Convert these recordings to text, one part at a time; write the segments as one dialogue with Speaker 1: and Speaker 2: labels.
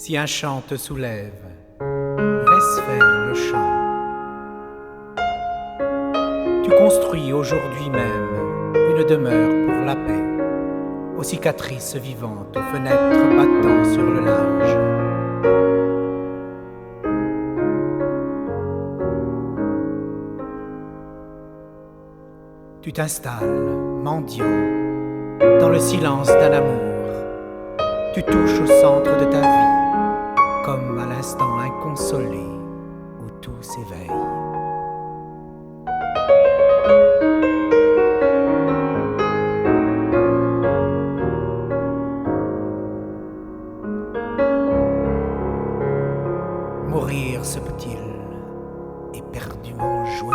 Speaker 1: Si un chant te soulève, laisse faire le chant. Tu construis aujourd'hui même une demeure pour la paix, aux cicatrices vivantes, aux fenêtres battant sur le large. Tu t'installes, mendiant, dans le silence d'un amour. Tu touches au centre de ta vie, comme à l'instant inconsolé où tout s'éveille. Mourir se peut-il éperdument joyeux?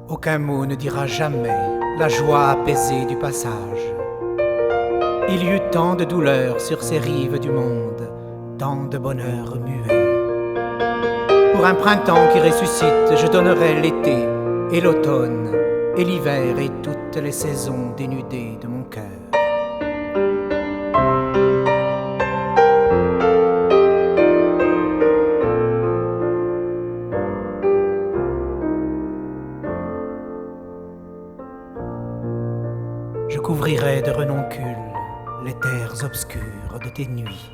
Speaker 1: Aucun mot ne dira jamais la joie apaisée du passage. Il y eut tant de douleurs sur ces rives du monde, tant de bonheur muet. Pour un printemps qui ressuscite, je donnerai l'été et l'automne et l'hiver et toutes les saisons dénudées de mon cœur. Je couvrirai de renoncules les terres obscures de tes nuits.